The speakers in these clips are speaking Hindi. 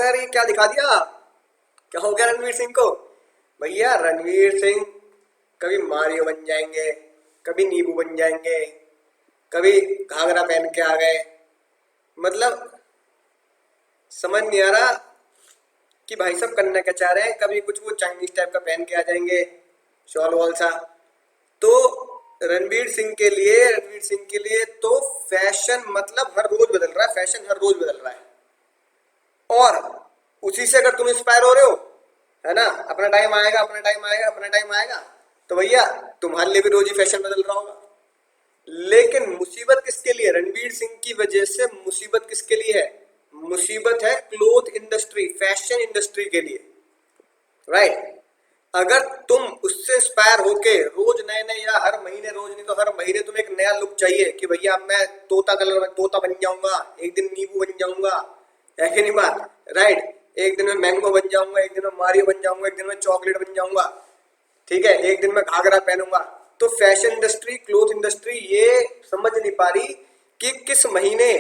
सर ये क्या दिखा दिया, क्या हो गया रणवीर सिंह को? भैया रणवीर सिंह कभी मारियो बन जाएंगे, कभी नींबू बन जाएंगे, कभी घाघरा पहन के आ गए। मतलब समझ नहीं आ रहा कि भाई साहब करना क्या चाह रहे हैं। कभी कुछ वो चाइनीज टाइप का पहन के आ जाएंगे, शॉल वॉल सा। तो रणवीर सिंह के लिए तो फैशन मतलब हर रोज बदल रहा है, फैशन हर रोज बदल रहा है। और उसी से अगर तुम इंस्पायर हो रहे हो, है ना, अपना टाइम आएगा, अपना टाइम आएगा, अपना टाइम आएगा, तो भैया तुम्हारे लिए भी रोज ही फैशन बदल रहा होगा। लेकिन मुसीबत किसके लिए? रणवीर सिंह की वजह से मुसीबत किसके लिए है? मुसीबत है क्लोथ इंडस्ट्री, फैशन इंडस्ट्री के लिए, राइट। अगर तुम उससे इंस्पायर होके रोज नए नए, या हर महीने, रोज नहीं तो हर महीने तुम्हें एक नया लुक चाहिए कि भैया अब मैं तोता कलर में तोता बन जाऊंगा, एक दिन नींबू बन जाऊंगा, है कि नहीं बात, राइट। एक दिन में मैंगो बन जाऊंगा, एक दिन में मारियो बन जाऊंगा, एक दिन में चॉकलेट बन जाऊंगा, ठीक है, एक दिन में घाघरा पहनूंगा। तो फैशन इंडस्ट्री, क्लोथ इंडस्ट्री ये समझ नहीं पा रही कि किस महीने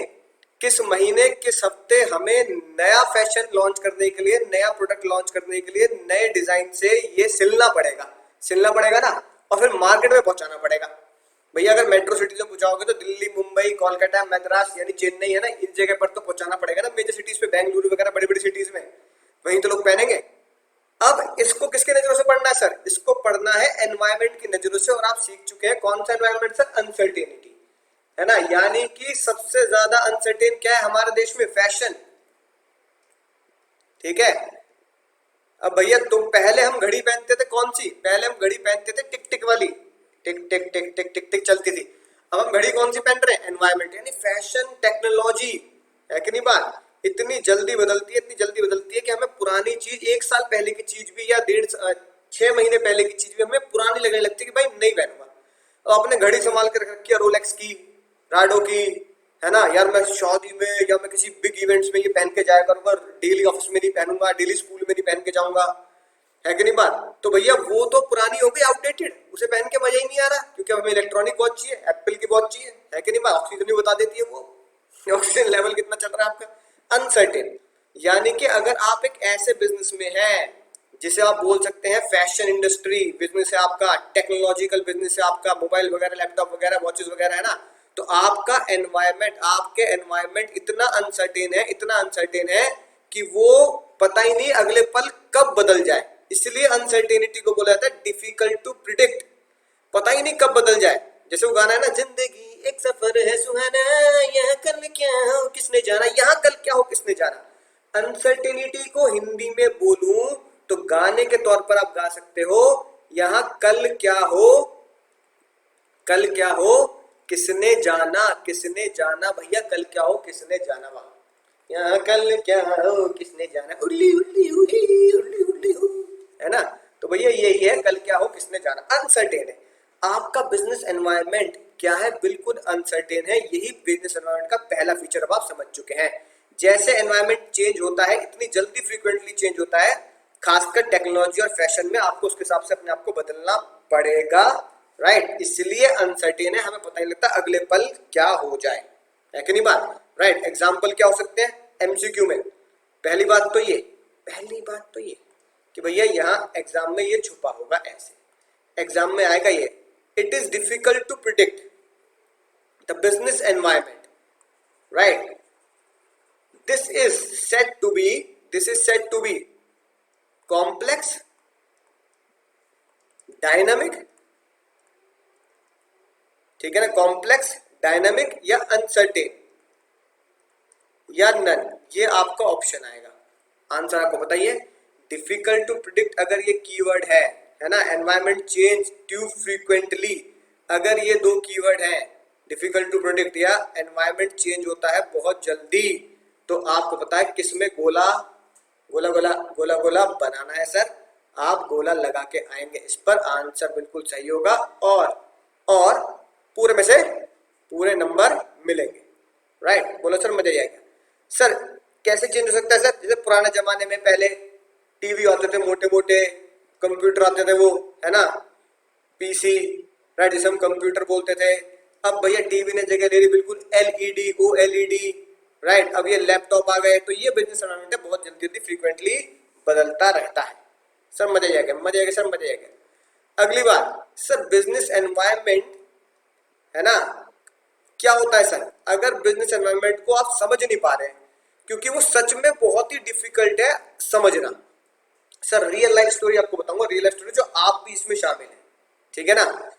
किस हफ्ते हमें नया फैशन लॉन्च करने के लिए, नया प्रोडक्ट लॉन्च करने के लिए नए डिजाइन से ये सिलना पड़ेगा ना, और फिर मार्केट में पहुंचाना पड़ेगा। भैया अगर मेट्रो सिटीज में पहुंचाओगे तो दिल्ली, मुंबई, कोलकाता, मद्रास यानी चेन्नई, है ना, इन जगह पर तो पहुंचाना पड़ेगा ना, मेजर सिटीज पे, बेंगलुरु वगैरह बड़ी बड़ी सिटीज में। वहीं तो लोग पहनेंगे। अब इसको किसके नजरों से पढ़ना है सर? इसको पढ़ना है एनवायरमेंट की नजरों से। और आप सीख चुके हैं कौन सा एनवायरमेंट सर? अनसर्टेनिटी, है ना। यानी कि सबसे ज्यादा अनसर्टेन क्या है हमारे देश में? फैशन, ठीक है। अब भैया तुम, पहले हम घड़ी पहनते थे कौन सी? पहले हम घड़ी पहनते थे टिक टिक वाली, टिक टिक टिक टिक टिक टिक चलती थी। अब हम घड़ी कौन सी पहन रहे हैं? एनवायरमेंट यानी फैशन टेक्नोलॉजी, है कि नहीं बात। इतनी जल्दी बदलती है, इतनी जल्दी बदलती है कि हमें पुरानी चीज, एक साल पहले की चीज भी, या 6 महीने पहले की चीज भी हमें पुरानी लगने लगती है कि भाई नहीं पहनूंगा। अब आपने घड़ी संभाल के रख रखी है रोलेक्स की, राडो की, है ना, यार मैं शादी में या मैं किसी बिग इवेंट्स में ये पहन के जाया करूंगा, डेली ऑफिस में नहीं पहनूंगा, डेली स्कूल में नहीं पहन के जाऊंगा, है कि नहीं बात। तो भैया वो तो पुरानी हो गई, आउटडेटेड, उसे पहन के मजा ही नहीं आ रहा, क्योंकि हमें इलेक्ट्रॉनिक वॉच चाहिए, एप्पल की वॉच चाहिए, है कि नहीं बात। ऑक्सीजन भी बता देती है वो, ऑक्सीजन लेवल कितना चल रहा है आपका। अनसर्टेन यानी कि अगर आप एक ऐसे बिजनेस में हैं जिसे आप बोल सकते हैं फैशन इंडस्ट्री बिजनेस है आपका, टेक्नोलॉजिकल बिजनेस है आपका, मोबाइल वगैरह, लैपटॉप वगैरह, वॉचेस वगैरह, है ना, तो आपके एनवायरमेंट इतना अनसर्टेन है, इतना अनसर्टेन है कि वो पता ही नहीं अगले पल कब बदल जाए। इसलिए अनसर्टेनिटी को बोला जाता है डिफिकल्ट टू प्रिडिक्ट। पता ही नहीं कब बदल जाए। जैसे वो गाना है ना, जिंदगी एक सफर है सुहाना, यह कल क्या हो किसने जाना, यहाँ कल क्या हो किसने जाना। अनसर्टेनिटी को हिंदी में बोलूं तो गाने के तौर पर आप गा सकते हो, यहाँ कल क्या हो किसने जाना, किसने जाना भैया, कल क्या हो किसने जाना। वहां यहाँ कल क्या हो किसने जाना, उल्ली उल्ली उल्ली उल्ली उल्ली है ना। तो भैया यही है, कल क्या हो किसने जाना, अनसर्टेन है। आपका बिजनेस एनवायरनमेंट क्या है? बिल्कुल अनसर्टेन है। यही बिजनेस एनवायरनमेंट का पहला फीचर अब आप समझ चुके हैं। जैसे एनवायरनमेंट चेंज होता है, इतनी जल्दी फ्रीक्वेंटली चेंज होता है, खासकर टेक्नोलॉजी और फैशन में, आपको उसके हिसाब से अपने आप को बदलना पड़ेगा, राइट। इसलिए अनसर्टेन है, हमें पता नहीं लगता अगले पल क्या हो जाए, है कि नहीं बात, राइट। एग्जाम्पल क्या हो सकते हैं एमसीक्यू में? पहली बात तो ये कि भैया यहाँ एग्जाम में ये छुपा होगा, ऐसे एग्जाम में आएगा ये, it is difficult to predict the business environment, right. This is said to be complex, dynamic, ठीक है ना, कॉम्प्लेक्स, डायनामिक या अनसर्टेन या नन, ये आपका ऑप्शन आएगा। आंसर आपको बताइए। डिफिकल्ट टू प्रिडिक्ट अगर ये कीवर्ड है ना, एनवायरमेंट चेंज ट्यू फ्रीक्वेंटली, अगर ये दो कीवर्ड हैं, डिफिकल्ट टू प्रिडिक्ट या एनवायरमेंट चेंज होता है बहुत जल्दी, तो आपको पता है किसमें गोला गोला गोला गोला गोला बनाना है सर। आप गोला लगा के आएंगे इस पर, आंसर बिल्कुल सही होगा, और पूरे में से पूरे नंबर मिलेंगे, राइट। बोलो सर, मजा आएगा। सर कैसे चेंज हो सकता है सर? जैसे पुराने जमाने में पहले टीवी आते थे, मोटे मोटे कंप्यूटर आते थे, वो है ना, पीसी, राइट, जिसे हम कंप्यूटर बोलते थे। अब भैया टीवी ने जगह ले ली बिल्कुल एलईडी, ओएलईडी, राइट। अब ये लैपटॉप आ गए, तो ये बिजनेस एनवायरनमेंट है, बहुत जल्दी जल्दी फ्रीक्वेंटली बदलता रहता है। सर मजा आ गया, मजा आ गया सर, मजा आ गया। अगली बात सर, बिजनेस एनवायरनमेंट है ना, क्या होता है सर, अगर बिजनेस एनवायरनमेंट को आप समझ नहीं पा रहे हैं, क्योंकि वो सच में बहुत ही डिफिकल्ट है समझना। सर रियल लाइफ स्टोरी आपको बताऊंगा, रियल लाइफ स्टोरी जो आप भी इसमें शामिल है, ठीक है ना।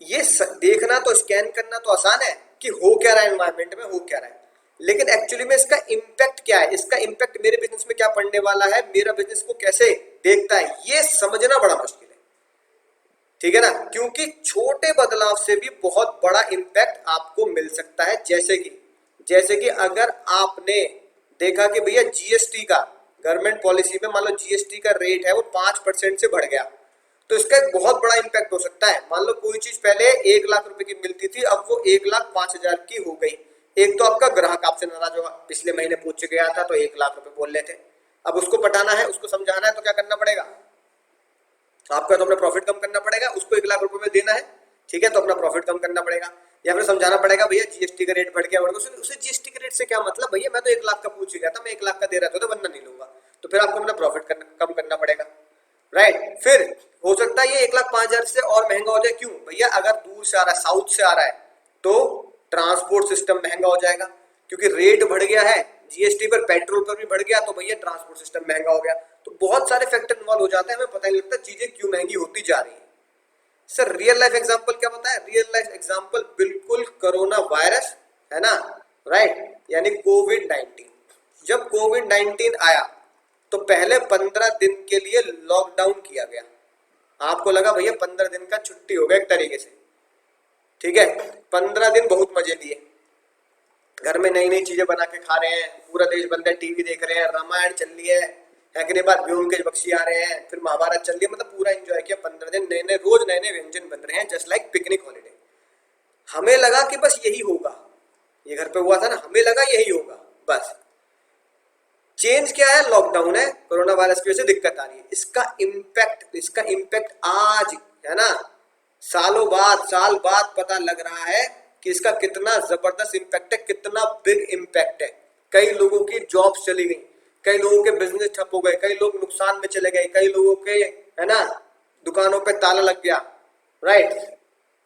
ये देखना तो, स्कैन करना तो आसान है कि हो क्या रहा है एनवायरनमेंट में, हो क्या रहा है, लेकिन एक्चुअली में इसका इम्पैक्ट क्या है, इसका इम्पैक्ट मेरे बिजनेस में क्या पड़ने वाला है, मेरा बिजनेस को कैसे देखता है, ये समझना बड़ा मुश्किल है, ठीक है ना। क्योंकि छोटे बदलाव से भी बहुत बड़ा इम्पैक्ट आपको मिल सकता है। जैसे कि अगर आपने देखा कि भैया जीएसटी का, गवर्नमेंट पॉलिसी में मान लो जीएसटी का रेट है वो 5% से बढ़ गया, तो इसका एक बहुत बड़ा इम्पैक्ट हो सकता है। मान लो कोई चीज पहले 1 लाख रुपए की मिलती थी, अब वो 1,05,000 की हो गई। एक तो आपका ग्राहक आपसे नाराज होगा, पिछले महीने पूछ गया था तो 1 लाख रुपए बोल रहे थे, अब उसको पटाना है, उसको समझाना है, तो क्या करना पड़ेगा आपका, तो अपना प्रॉफिट कम करना पड़ेगा, उसको 1 लाख रुपए में देना है, ठीक है, तो अपना प्रॉफिट कम करना पड़ेगा, या फिर समझाना पड़ेगा भैया जीएसटी का रेट बढ़ गया, उसे जीएसटी के रेट से क्या मतलब, भैया मैं तो 1 लाख का पूछ गया था, मैं 1 लाख का दे रहा था तो वरना नहीं लूंगा, तो फिर आपको अपना प्रॉफिट कम करना पड़ेगा, राइट। फिर हो सकता है ये 1,05,000 से और महंगा हो जाए, क्यों भैया, अगर दूर से आ रहा है, साउथ से आ रहा है, तो ट्रांसपोर्ट सिस्टम महंगा हो जाएगा, क्योंकि रेट बढ़ गया है जीएसटी पर, पेट्रोल पर भी बढ़ गया, तो भैया ट्रांसपोर्ट सिस्टम महंगा हो गया, तो बहुत सारे फैक्टर इन्वॉल्व हो जाते हैं, हमें पता नहीं लगता चीजें क्यों महंगी होती जा रही है। सर रियल लाइफ एग्जांपल क्या बताया, रियल लाइफ एग्जांपल बिल्कुल कोरोना वायरस, है ना, राइट, यानी कोविड-19। जब कोविड-19 आया तो पहले 15 दिन के लिए लॉकडाउन किया गया, आपको लगा भैया 15 दिन का छुट्टी हो गया एक तरीके से, ठीक है, 15 दिन बहुत मजे लिए, घर में नई नई चीजें बना के खा रहे हैं, पूरा देश बंद है, टीवी देख रहे हैं, रामायण चल रही है कि नहीं, बाद ब्योमकेश बख्शी आ रहे हैं, फिर महाभारत चल रही है, मतलब पूरा एंजॉय किया 15 दिन, नए नए रोज नए नए व्यंजन बन रहे हैं, जस्ट लाइक पिकनिक हॉलिडे। हमें लगा कि बस यही होगा, ये घर पे हुआ था ना, हमें लगा यही होगा बस। चेंज क्या है, लॉकडाउन है, कोरोना वायरस की वजह से दिक्कत आ रही है, इसका इम्पैक्ट आज है ना, साल बाद पता लग रहा है कि इसका कितना जबरदस्त इम्पैक्ट है, कितना बिग इम्पैक्ट है। कई लोगों की जॉब्स चली गई, कई लोगों के बिजनेस ठप हो गए, कई लोग नुकसान में चले गए, कई लोगों के है ना दुकानों पे ताला लग गया, राइट।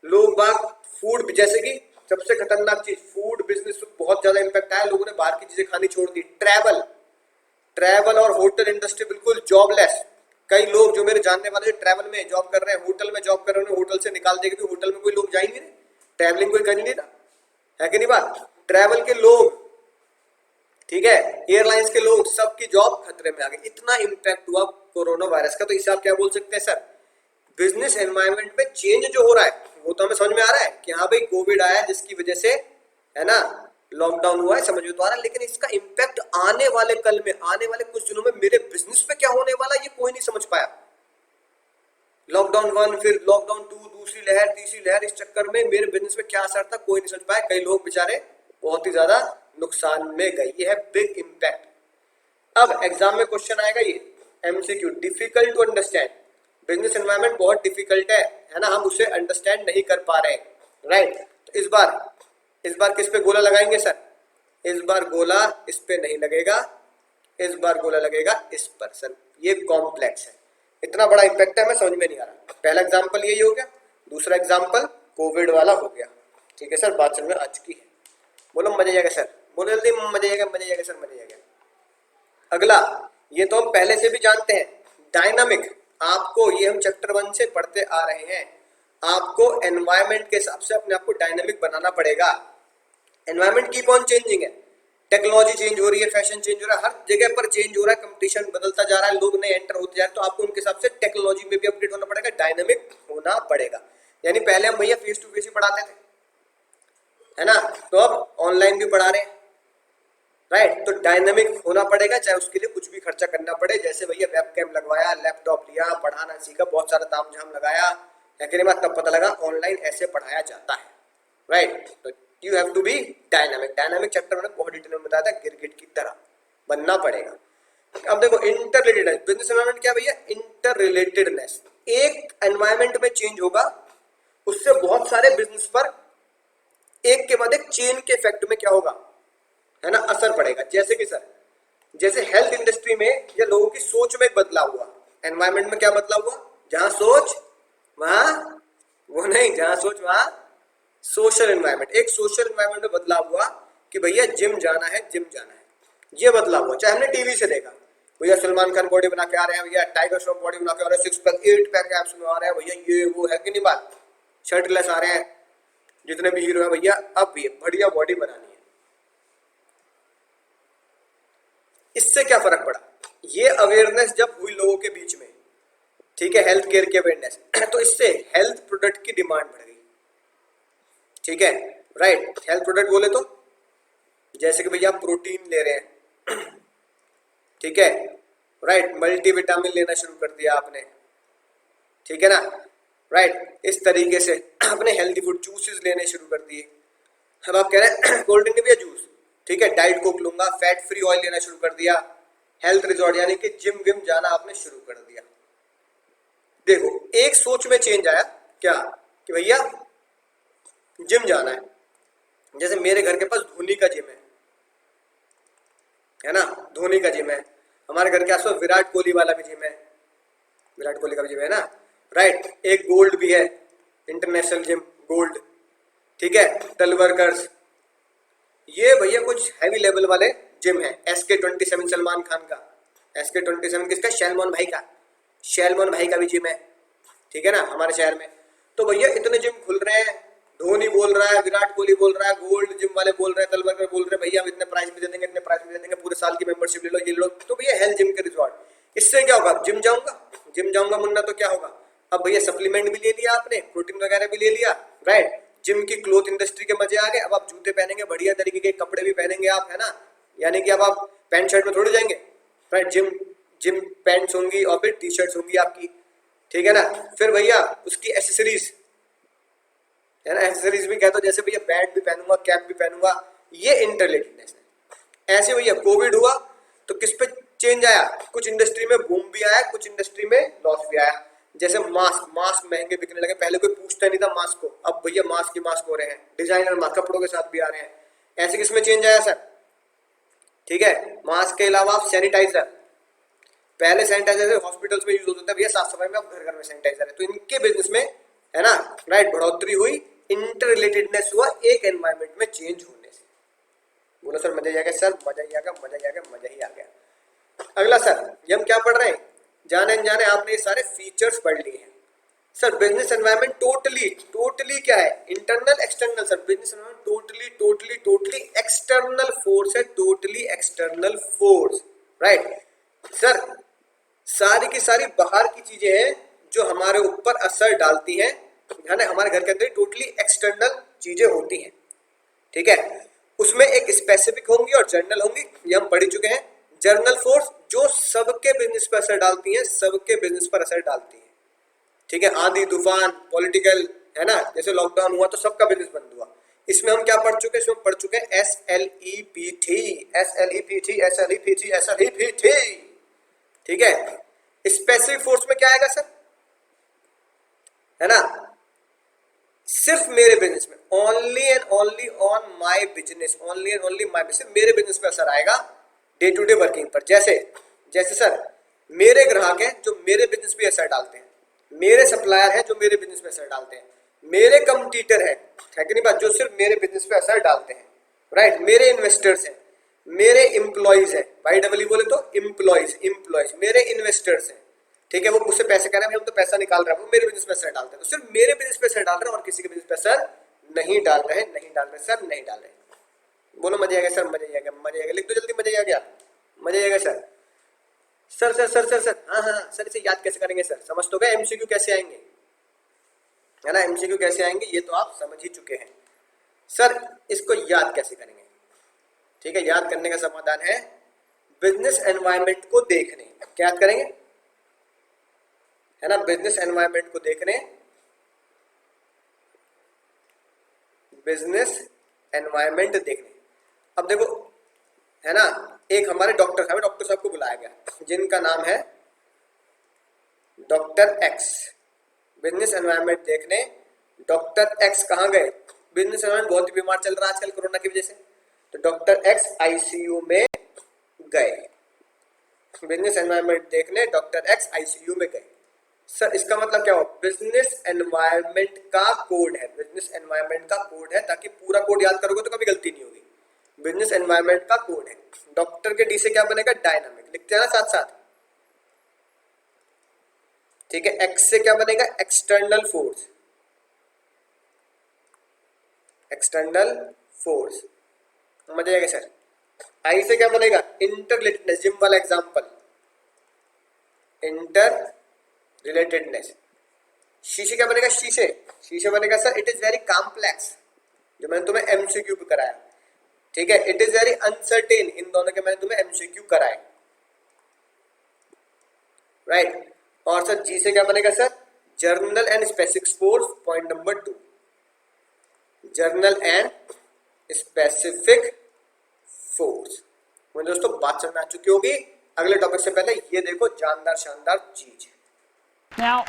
लोग बाग फूड, जैसे कि सबसे खतरनाक चीज फूड बिजनेस, बहुत ज्यादा इम्पैक्ट आया, लोगों ने बाहर की चीजें खानी छोड़ दी। ट्रैवल और होटल इंडस्ट्री बिल्कुल जॉबलेस, कई लोग जो मेरे जानने वाले ट्रैवल में जॉब कर रहे हैं, होटल में जॉब कर रहे हैं, होटल से निकाल देंगे, क्योंकि होटल में कोई लोग जाएंगे नहीं, ट्रैवलिंग कोई कर नहीं रहा है कि नहीं बात, ट्रैवल के लोग, ठीक है, एयरलाइंस के लोग, सबकी जॉब खतरे में आ गई, इतना इम्पैक्ट हुआ कोरोना वायरस का। तो इसे आप क्या बोल सकते हैं सर, बिजनेस एनवायरनमेंट में चेंज जो हो रहा है वो तो हमें समझ में आ रहा है कि हाँ भाई कोविड आया जिसकी वजह से है ना लॉकडाउन हुआ है, समझ में तो आ रहा है, लेकिन इसका इम्पैक्ट आने वाले कल में, आने वाले कुछ दिनों में मेरे बिजनेस पे क्या होने वाला, ये कोई नहीं समझ पाया। लॉकडाउन 1, फिर लॉकडाउन 2, दूसरी लहर, तीसरी लहर, इस चक्कर में मेरे बिजनेस पे क्या असर था कोई नहीं समझ पाया, कई लोग बेचारे बहुत ही ज्यादा नुकसान में गए, ये है बिग इम्पैक्ट। अब एग्जाम में क्वेश्चन आएगा ये MCQ, difficult to understand, business environment बहुत डिफिकल्ट है ना, हम उसे अंडरस्टैंड नहीं कर पा रहे, राइट। तो इस बार किस पे गोला लगाएंगे सर, इस बार गोला इस पे नहीं लगेगा, इस बार गोला लगेगा इस पर सर, ये कॉम्प्लेक्स है, इतना बड़ा इम्पैक्ट है, हमें समझ में नहीं आ रहा। पहला एग्जाम्पल यही हो गया, दूसरा एग्जाम्पल कोविड वाला हो गया, ठीक है सर, बात समझ में आ चुकी है, बोलो मजा आएगा सर, बोलो जल्दी, मजा आएगा, मजा आएगा सर, मजा आएगा। अगला, ये तो हम पहले से भी जानते हैं, डायनामिक, आपको ये हम चैप्टर 1 से पढ़ते आ रहे हैं, आपको एनवायरनमेंट के हिसाब से अपने आप को डायनामिक बनाना पड़ेगा। एनवायरनमेंट कीप ऑन चेंजिंग है, टेक्नोलॉजी चेंज हो रही है, फैशन चेंज हो रहा है, हर जगह पर चेंज हो रहा है, कंपटीशन बदलता जा रहा है, लोग नए एंटर होते जा रहे हैं, तो आपको उनके हिसाब से टेक्नोलॉजी में भी अपडेट होना पड़ेगा, डायनामिक होना पड़ेगा। यानी पहले हम भैया फेस टू फेस ही पढ़ाते थे, है ना, तो अब ऑनलाइन भी पढ़ा रहे हैं, राइट। तो डायनामिक होना पड़ेगा, चाहे उसके लिए कुछ भी खर्चा करना पड़े, जैसे भैया वेब कैम लगवाया, लैपटॉप लिया, पढ़ाना सीखा, बहुत सारा ताम झाम लगाया, लेकिन बाद तब पता लगा ऑनलाइन ऐसे पढ़ाया जाता है, राइट। तो you have to be dynamic, dynamic chapter मैंने बहुत डिटेल में बताया था, गिरगिट की तरह बनना पड़ेगा। अब देखो इंटर रिलेटेड बिजनेस एनवायरनमेंट क्या भैया, इंटर रिलेटेडनेस, एक एनवायरनमेंट में चेंज होगा उससे बहुत सारे बिजनेस पर एक के बाद एक चेन के इफेक्ट में क्या होगा, है ना, असर पड़ेगा। जैसे कि सर, जैसे हेल्थ इंडस्ट्री में या लोगों की सोच में बदलाव हुआ, एनवायरमेंट में क्या बदलाव हुआ, जहां सोच वहां, वो नहीं, जहां सोच वहां सोशल एनवायरमेंट, एक सोशल एनवायरमेंट में बदलाव हुआ कि भैया जिम जाना है, जिम जाना है, ये बदलाव हुआ। चाहे हमने टीवी से देखा, भैया सलमान खान बॉडी बना के आ रहे हैं, भैया टाइगर श्रॉफ बॉडी बना के आ रहे हैं, 6 पैक 8 पैक एब्स में आ रहे हैं, भैया ये वो है कि नहीं बात, शर्टलेस आ रहे हैं जितने भी हीरो है, भैया अब भी बढ़िया बॉडी बनानी है। इससे क्या फर्क पड़ा, ये अवेयरनेस जब हुई लोगों के बीच में, ठीक है, हेल्थ केयर की अवेयरनेस, तो इससे हेल्थ प्रोडक्ट की डिमांड बढ़ गई, ठीक है, राइट। हेल्थ प्रोडक्ट बोले तो जैसे कि भैया आप प्रोटीन ले रहे हैं, ठीक है, राइट, मल्टीविटामिन लेना शुरू कर दिया आपने, ठीक है ना, राइट, इस तरीके से आपने हेल्दी फूड जूसेस लेने शुरू कर दिए। अब आप कह रहे हैं कोल्ड ड्रिंक भी है, जूस, ठीक है, डाइट कोक लूंगा, फैट फ्री ऑयल लेना शुरू कर दिया, हेल्थ रिजॉर्ट यानी कि जिम विम जाना आपने शुरू कर दिया। देखो एक सोच में चेंज आया क्या, कि भैया जिम जाना है। जैसे मेरे घर के पास धोनी का जिम है ना, धोनी का जिम है, हमारे घर के आसपास विराट कोहली वाला भी जिम है, विराट कोहली का भी जिम है ना, राइट, एक गोल्ड भी है, इंटरनेशनल जिम गोल्ड, ठीक है, तलवरकर्स, ये भैया कुछ हैवी लेवल वाले जिम है। SK27 सलमान खान का, SK27 किसका, शैलमोन भाई का, शैलमोन भाई का भी जिम है, ठीक है ना, हमारे शहर में। तो भैया इतने जिम खुल रहे हैं, धोनी बोल रहा है, विराट कोहली बोल रहा है, गोल्ड जिम वाले बोल रहे हैं, तलवरकर बोल रहे हैं, भैया हम इतने प्राइस में दे देंगे, इतने प्राइस में दे देंगे, पूरे साल की मेंबरशिप ले लो, ये लो। तो भैया हेल्थ जिम के रिजॉर्ट, इससे क्या होगा, जिम जाऊंगा, जिम जाऊंगा मुन्ना, तो क्या होगा, अब भैया सप्लीमेंट भी ले लिया आपने, प्रोटीन वगैरह भी ले लिया, राइट, जिम की क्लोथ इंडस्ट्री के मजे आ गए, अब आप जूते पहनेंगे, बढ़िया तरीके के कपड़े भी पहनेंगे आप, है ना, यानी कि अब आप पैंट शर्ट में थोड़ी जाएंगे, राइट, जिम जिम पैंट्स होंगी और फिर टी शर्ट्स होंगी आपकी, ठीक है ना। फिर भैया उसकी एसेसरीज, है ना, एसेसरीज भी कहते हो, जैसे भैया बैट भी पहनूंगा, कैप भी पहनूंगा, ये इंटररिलेटेडनेस है। ऐसे भैया कोविड हुआ तो किस पे चेंज आया, कुछ इंडस्ट्री में बूम भी आया, कुछ इंडस्ट्री में लॉस भी आया। जैसे मास्क, मास्क महंगे बिकने लगे, पहले कोई पूछता नहीं था मास्क को, अब भैया मास्क ही मास्क हो रहे हैं, डिजाइनर मास्क कपड़ों के साथ भी आ रहे हैं। ऐसे किसमें चेंज आया सर, ठीक है, मास्क के अलावा आप सैनिटाइजर, पहले सैनिटाइजर हॉस्पिटल्स में यूज होता था, भैया साफ सफाई में, अब घर घर में सैनिटाइजर है, तो इनके बिजनेस में, है ना, राइट, बढ़ोतरी हुई, इंटर रिलेटेडनेस हुआ एक एनवायरमेंट में चेंज होने से। बोलो सर मजा ही आ गया, सर मजा ही आ गया, मजा ही आ गया, मजा ही आ गया। अगला सर, ये हम क्या पढ़ रहे हैं, जाने अनजाने आपने ये सारे फीचर्स पढ़ लिए हैं। Sir business environment totally totally क्या है, internal external, sir business environment totally totally totally external force है, totally external force, right. Sir सारी की सारी बाहर की चीजें हैं जो हमारे ऊपर असर डालती हैं, है ना, हमारे घर के अंदर टोटली एक्सटर्नल चीजें होती हैं, ठीक है। उसमें एक स्पेसिफिक होंगी और जर्नल होंगी, ये हम पढ़ चुके हैं। जर्नल फोर्स जो सबके बिजनेस पर असर डालती है, सबके बिजनेस पर असर डालती है, ठीक है, आंधी तूफान पॉलिटिकल, है ना, जैसे लॉकडाउन हुआ तो सबका बिजनेस बंद हुआ। इसमें हम क्या पढ़ चुके हैं, इसमें पढ़ चुके हैं SLEPT, SLEPT, SLEPT, SLEPT, ठीक है। स्पेसिफिक फोर्स में क्या आएगा सर, है ना, सिर्फ मेरे बिजनेस में, only and only on my business, only and only my business, मेरे बिजनेस पे असर आएगा डे टू डे वर्किंग पर। जैसे जैसे सर मेरे ग्राहक हैं जो मेरे बिजनेस पे असर डालते हैं, मेरे सप्लायर हैं जो मेरे बिजनेस पे असर डालते हैं, मेरे कंपटीटर है कि नहीं बात, जो सिर्फ मेरे बिजनेस पे असर डालते हैं, राइट, मेरे इन्वेस्टर्स हैं, मेरे एम्प्लॉइज हैं, भाई डबल बोले तो एम्प्लॉइज, एम्प्लॉइज मेरे इन्वेस्टर्स हैं, ठीक है, वो मुझसे पैसे कह रहे हैं, हम तो पैसा निकाल रहे हैं, वो मेरे बिजनेस पे असर डालते हैं, तो सिर्फ मेरे बिजनेस पे असर डाल रहे हैं और किसी के बिजनेस पे असर नहीं डाल रहे, नहीं डाल रहे सर, नहीं डाल रहे। बोलो मजा आ गया सर, मजा आ गया, मजा आ गया, लिख दो जल्दी, मजा आ गया, मजा आ गया sir. Sir sir sir sir sir हाँ हाँ सर, इसे याद कैसे करेंगे सर, समझ तो गए एमसीक्यू कैसे आएंगे, है ना, एमसीक्यू कैसे आएंगे ये तो आप समझ ही चुके हैं। सर इसको याद कैसे करेंगे, ठीक है, याद करने का समाधान है बिजनेस एनवायरनमेंट को देखने, क्या याद करेंगे, है ना, बिजनेस एनवायरनमेंट को देखने, बिजनेस एनवायरनमेंट देखने। अब देखो, है ना, एक हमारे डॉक्टर साहब, डॉक्टर साहब को बुलाया गया जिनका नाम है डॉक्टर एक्स, बिजनेस एनवायरनमेंट देखने डॉक्टर एक्स कहाँ गए, बिजनेस एनवायरनमेंट बहुत ही बीमार चल रहा है आजकल कोरोना की वजह से, तो डॉक्टर एक्स आईसीयू में गए, बिजनेस एनवायरनमेंट देखने डॉक्टर एक्स आईसीयू में गए। सर इसका मतलब क्या हो? बिजनेस एनवायरनमेंट का कोड है, बिजनेस एनवायरनमेंट का कोड है, ताकि पूरा कोड याद करोगे तो कभी गलती नहीं होगी। बिजनेस एनवायरनमेंट का कोड है। डॉक्टर के डी से क्या बनेगा? डायनामिक, लिखते हैं ना साथ साथ, ठीक है। एक्स से क्या बनेगा? एक्सटर्नल फोर्स, एक्सटर्नल फोर्स, मजा आएगा सर। आई से क्या बनेगा? इंटर रिलेटेडनेस, जिम वाला एग्जांपल, इंटर रिलेटेडनेस। शी से क्या बनेगा? शी से बनेगा sir it is very complex, जो मैंने तुम्हें एमसीक्यू पे कराया, ठीक है। इट इज वेरी अनसर्टेन, इन दोनों के मैंने तुम्हें एमसीक्यू कराए, राइट। और सर जी से क्या बनेगा sir? Journal and specific force, point number 2, journal and specific force. मुझे दोस्तों बात समझ आ चुकी होगी। अगले टॉपिक से पहले ये देखो जानदार शानदार चीज। Now,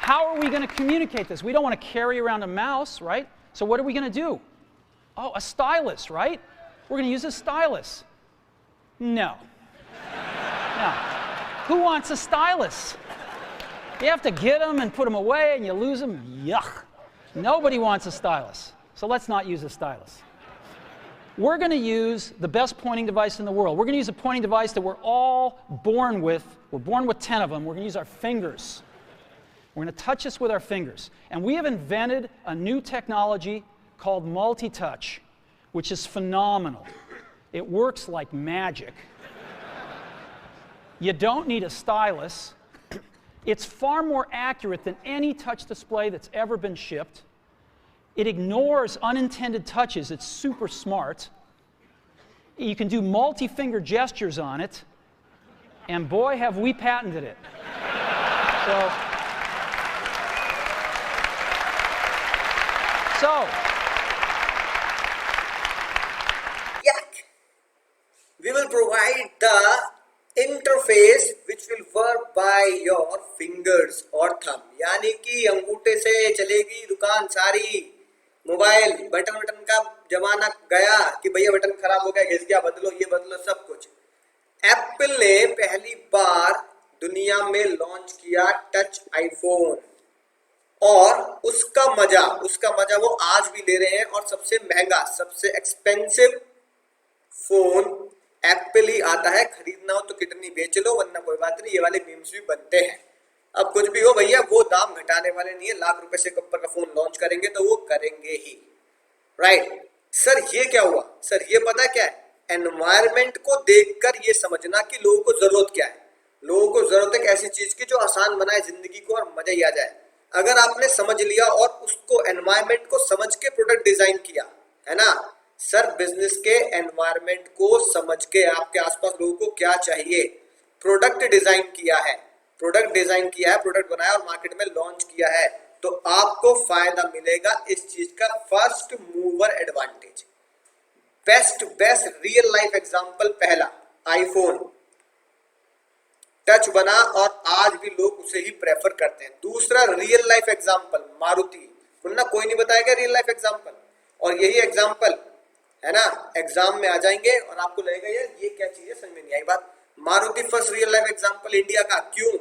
how are we going to communicate this? We don't want to carry around a mouse, right? So what are we going to do? Oh, a stylus, right? We're going to use a stylus. No. No. Who wants a stylus? You have to get them and put them away and you lose them. Yuck. Nobody wants a stylus. So let's not use a stylus. We're going to use the best pointing device in the world. We're going to use a pointing device that we're all born with. We're born with 10 of them. We're going to use our fingers. We're going to touch this with our fingers. And we have invented a new technology called multi-touch, which is phenomenal. It works like magic. You don't need a stylus. It's far more accurate than any touch display that's ever been shipped. It ignores unintended touches. It's super smart. You can do multi-finger gestures on it. And boy, have we patented it. So, we will provide the interface which will work by your fingers or thumb, यानी कि अंगूठे से चलेगी दुकान सारी। मोबाइल बटन का जमाना गया कि भैया बटन खराब हो गया, घिस गया, बदलो, ये बदलो, सब कुछ। एप्पल ने पहली बार दुनिया में लॉन्च किया टच आईफोन, और उसका मजा वो आज भी ले रहे हैं। और सबसे महंगा, सबसे एक्सपेंसिव फोन एप्पल ही आता है। खरीदना हो तो किडनी बेच लो, वरना कोई बात नहीं, ये वाले मीम्स भी बनते हैं। अब कुछ भी हो भैया, वो दाम घटाने वाले नहीं है। लाख रुपए से ऊपर का फोन लॉन्च करेंगे तो वो करेंगे ही, राइट। सर ये क्या हुआ? सर ये पता क्या है? एनवायरमेंट को देखकर ये समझना कि लोगों को जरूरत क्या है। लोगों को जरूरत है ऐसी चीज की जो आसान बनाए जिंदगी को और मजा ही आ जाए। अगर आपने समझ लिया और उसको एनवायरमेंट को समझ के प्रोडक्ट डिजाइन किया, है ना सर, बिजनेस के एनवायरमेंट को समझ के आपके आसपास लोगों को क्या चाहिए, प्रोडक्ट डिजाइन किया है, प्रोडक्ट बनाया और मार्केट में लॉन्च किया है, तो आपको फायदा मिलेगा इस चीज का। First mover advantage, best real life example पहला आईफोन, टच बना और आज भी लोग उसे ही प्रेफर करते हैं। दूसरा रियल लाइफ एग्जांपल मारुति, वरना कोई नहीं बताएगा रियल लाइफ एग्जांपल। और यही एग्जांपल है ना एग्जाम में आ जाएंगे और आपको लगेगा यार ये क्या चीज है, समझ में नहीं आई बात। Maruti first real life example India का। क्यों?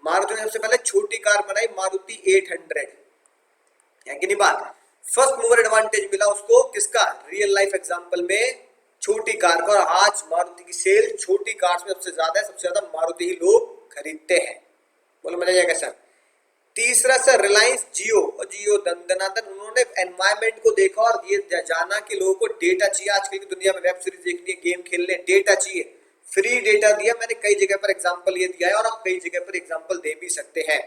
मारुति ने सबसे पहले छोटी कार बनाई, मारुति 800, है कि नहीं बात। फर्स्ट मूवर एडवांटेज मिला उसको, किसका? रियल लाइफ एग्जांपल में छोटी कार का। और आज मारुति की सेल छोटी कार में सबसे ज्यादा है, सबसे ज्यादा मारुति ही लोग खरीदते हैं। बोलो मजा जाएगा सर। तीसरा सर रिलायंस जियो दंदनादन, उन्होंने एनवायरमेंट को देखा और ये जाना कि लोगों को डेटा चाहिए। आजकल की दुनिया में वेब सीरीज देखनी है, गेम खेलने, डेटा चाहिए, फ्री डेटा दिया। मैंने कई जगह पर एग्जांपल ये दिया है और आप कई जगह पर एग्जांपल दे भी सकते हैं।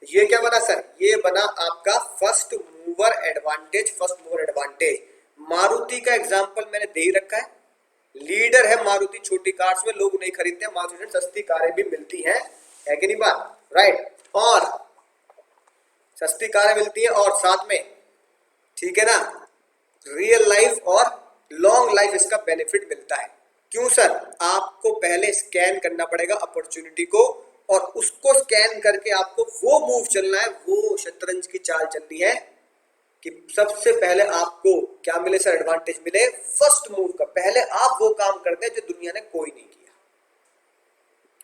ये क्या बना सर? ये बना आपका फर्स्ट मूवर एडवांटेज। मारुति का एग्जांपल मैंने दे ही रखा है, लीडर है मारुति छोटी कार्स में, लोग नहीं खरीदते हैं। मारुति से सस्ती कारें भी मिलती हैं, है कि नहीं बात, राइट। और सस्ती कारें मिलती है और साथ में, ठीक है ना, रियल लाइफ और लॉन्ग लाइफ इसका बेनिफिट मिलता है। क्यों सर? आपको पहले स्कैन करना पड़ेगा अपॉर्चुनिटी को, और उसको स्कैन करके आपको वो मूव चलना है, वो शतरंज की चाल चलनी है कि सबसे पहले आपको क्या मिले सर? एडवांटेज मिले फर्स्ट मूव का। पहले आप वो काम करते हैं जो दुनिया ने कोई नहीं किया,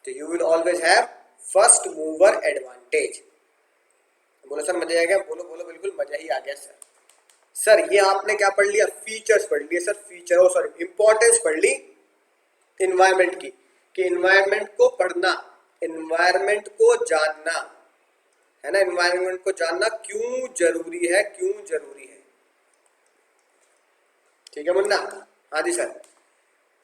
तो you will always have first mover advantage. बोलो सर मजा आ गया? बोलो बोलो, बिल्कुल मजा ही आ गया सर। सर ये आपने क्या पढ़ लिया? फीचर्स पढ़ लिए सर, फीचर सॉरी इंपॉर्टेंस पढ़ ली इन्वायरमेंट की, कि इन्वायरमेंट को पढ़ना, इन्वायरमेंट को जानना है ना, इन्वायरमेंट को जानना क्यों जरूरी है, क्यों जरूरी है। ठीक है मुन्ना? हाँ जी सर।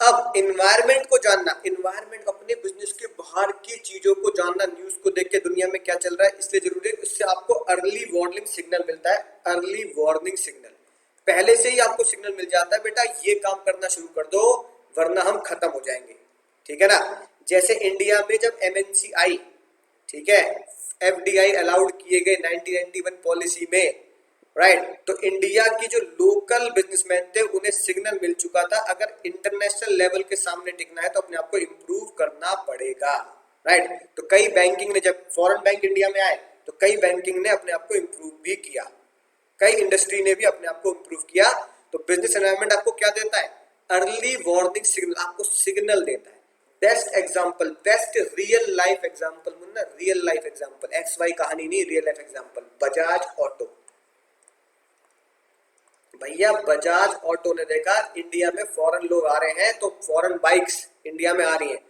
अब इन्वायरमेंट को जानना, इन्वायरमेंट अपने बिजनेस के बाहर की चीजों को जानना, न्यूज को देख के दुनिया में क्या चल रहा है, इसलिए जरूरी है। इससे आपको अर्ली वार्निंग सिग्नल मिलता है, अर्ली वार्निंग सिग्नल। पहले से ही आपको सिग्नल मिल जाता है, बेटा ये काम करना शुरू कर दो वरना हम खत्म हो जाएंगे। ठीक है ना? जैसे इंडिया में जब एमएनसी आई, ठीक है, एफडीआई अलाउड किए गए 1991 पॉलिसी में, राइट, तो इंडिया की जो लोकल बिजनेसमैन थे उन्हें सिग्नल मिल चुका था, अगर इंटरनेशनल लेवल के सामने टिकना है तो अपने आप को इम्प्रूव करना पड़ेगा, राइट। तो कई बैंकिंग ने, जब फॉरेन बैंक इंडिया में आए तो कई बैंकिंग ने अपने आप को इम्प्रूव भी किया, कई इंडस्ट्री ने भी अपने आप को इम्प्रूव किया। तो बिजनेस एनवायरनमेंट आपको क्या देता है? अर्ली वार्निंग सिग्नल, आपको सिग्नल देता है। Best example, best real life example Munna, real life example, X Y कहानी नहीं, real life example, Bajaj auto. भैया बजाज ऑटो ने देखा इंडिया में फॉरेन लोग आ रहे हैं तो फॉरेन बाइक्स इंडिया में आ रही हैं,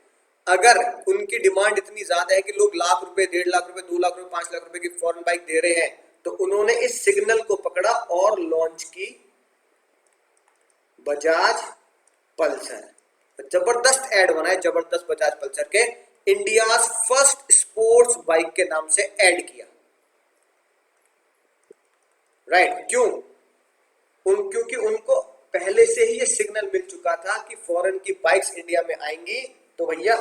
अगर उनकी डिमांड इतनी ज्यादा है कि लोग लाख रुपए, 1.5 लाख रुपए, 2 लाख रुपए, 5 लाख रुपए की फॉरेन बाइक दे रहे हैं, तो उन्होंने इस सिग्नल को पकड़ा और लॉन्च की बजाज पल्सर। जबरदस्त एड बना है, जबरदस्त बजाज पल्सर के, इंडिया फर्स्ट स्पोर्ट्स बाइक के नाम से ऐड किया, राइट। क्यों? क्योंकि उनको पहले से ही ये सिग्नल मिल चुका था कि फॉरेन की बाइक्स इंडिया में आएंगी, तो भैया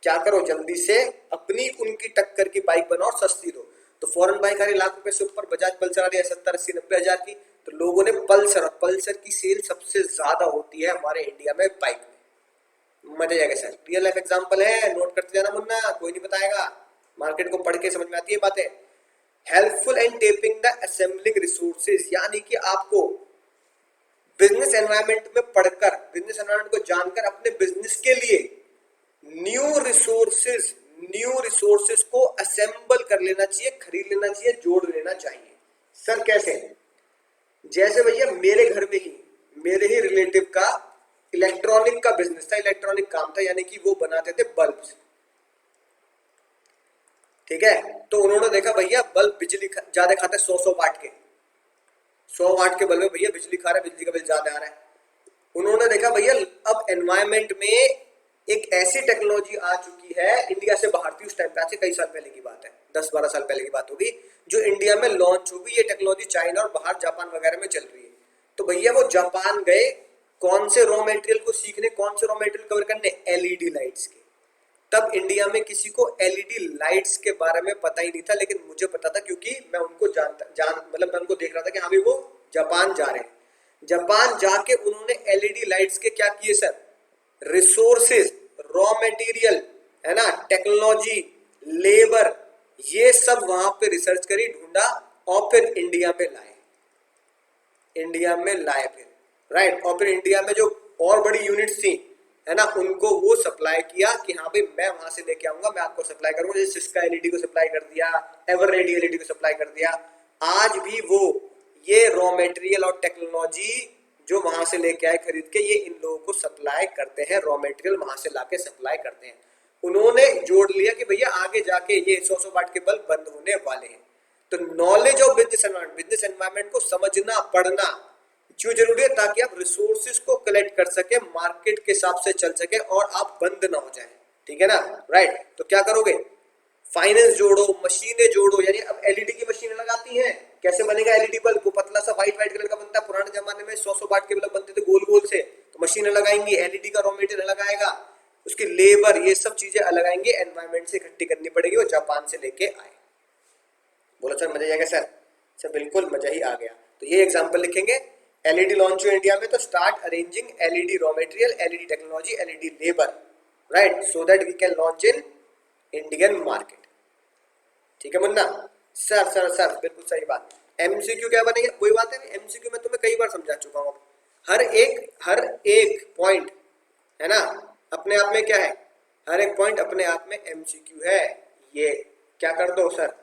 क्या करो, जल्दी से अपनी उनकी टक्कर की बाइक बनाओ और सस्ती दो। तो फॉरेन बाइक आ रही लाख रुपए से ऊपर, बजाज पल्सर आ रही है 70, 80, 90 हजार की, तो लोगों ने पल्सर, और पल्सर की सेल सबसे ज्यादा होती है हमारे इंडिया में बाइक में। मजा आएगा सर, रियल लाइफ एग्जांपल है, नोट करते जाना मुन्ना, कोई नहीं बताएगा, मार्केट को पढ़ के समझ में आती है बातें। Helpful and tapping the assembling resources, यानी कि आपको बिजनेस एनवायरनमेंट में पढ़कर, बिजनेस एनवायरनमेंट को जानकर अपने बिजनेस के लिए न्यू रिसोर्सेज को असेंबल कर लेना चाहिए, खरीद लेना चाहिए, जोड़ लेना चाहिए। सर कैसे? जैसे भैया मेरे घर में ही, मेरे ही रिलेटिव का इलेक्ट्रॉनिक का बिजनेस था, इलेक्ट्रॉनिक काम था, यानी कि वो बनाते थे बल्ब, ठीक है। तो उन्होंने देखा भैया बल्ब बिजली ज्यादा खाते, 100 वाट के, 100 वाट के बल्ब में भैया बिजली खा रहा है, बिजली का बिल ज्यादा आ रहा है। उन्होंने देखा भैया अब एनवायरमेंट में एक ऐसी टेक्नोलॉजी आ चुकी है, इंडिया से बाहर थी उस टाइम पे, आज से कई साल पहले की बात है, 10-12 साल पहले की बात होगी, जो इंडिया में लॉन्च होगी। ये टेक्नोलॉजी चाइना और बाहर जापान वगैरह में चल रही है। तो भैया वो जापान गए, कौन से रॉ मटेरियल को सीखने, कौन से रॉ मटेरियल कवर करने? एलईडी लाइट्स के। तब इंडिया में किसी को एलईडी लाइट्स के बारे में पता ही नहीं था, लेकिन मुझे पता था क्योंकि मैं उनको मतलब मैं उनको देख रहा था कि हाँ भी वो जापान जा रहे हैं। जापान जाके उन्होंने एलईडी लाइट्स के क्या किए सर? रिसोर्सेज, रॉ मटेरियल, है ना, टेक्नोलॉजी, लेबर, ये सब वहां पे रिसर्च करी, ढूंढा और फिर इंडिया में लाए, फिर, राइट। और फिर इंडिया में जो और बड़ी यूनिट्स थी, है ना, उनको वो सप्लाई किया कि हाँ भाई मैं वहां से लेके आऊंगा, मैं आपको सप्लाई करूंगा। जैसे सिस्का एलईडी को सप्लाई कर दिया, एवररेडी एलईडी को सप्लाई कर दिया। आज भी वो ये रॉ मटेरियल और टेक्नोलॉजी जो वहां से लेके आए खरीद के, ये इन लोगों को सप्लाई करते हैं, रॉ मटेरियल वहां से लाके सप्लाई करते हैं। उन्होंने जोड़ लिया कि भैया आगे जाके ये 100 वाट के बल्ब बंद होने वाले हैं। तो नॉलेज ऑफ बिजनेस एनवायरनमेंट को समझना, पढ़ना क्यों जरूरी है? ताकि आप रिसोर्सेज को कलेक्ट कर सके, मार्केट के हिसाब से चल सके और आप बंद ना हो जाए, ठीक है ना, राइट। तो क्या करोगे? फाइनेंस जोड़ो, मशीनें जोड़ो, यानी अब एलईडी की मशीनें लगाती हैं, कैसे बनेगा एलईडी बल्ब? वो पतला सा व्हाइट कलर का बनता है, पुराने जमाने में 100 वाट के बल्ब बनते थे गोल गोल से, तो मशीनें लगाएंगी, एलईडी का रॉ मटेरियल लगाएगा, उसकी लेबर, ये सब चीजें अलग आएंगी, एनवायरमेंट से इकट्ठी करनी पड़ेगी, वो जापान से लेके आए। बोलो सर मजा आएगा सर? सर बिल्कुल मजा ही आ गया। तो ये एग्जाम्पल लिखेंगे, एलईडी लॉन्च हुई इंडिया में, तो start arranging LED raw material, LED technology, LED labour, right, so that we can launch in Indian market. ठीक है मुन्ना? सर बिल्कुल सही बात। एमसीक्यू क्या बनेगा, वही बात है, एमसीक्यू में तुम्हें कई बार समझा चुका हूँ। हर एक पॉइंट है ना अपने आप में क्या है, हर एक पॉइंट अपने आप में एमसीक्यू है। ये क्या कर दो सर,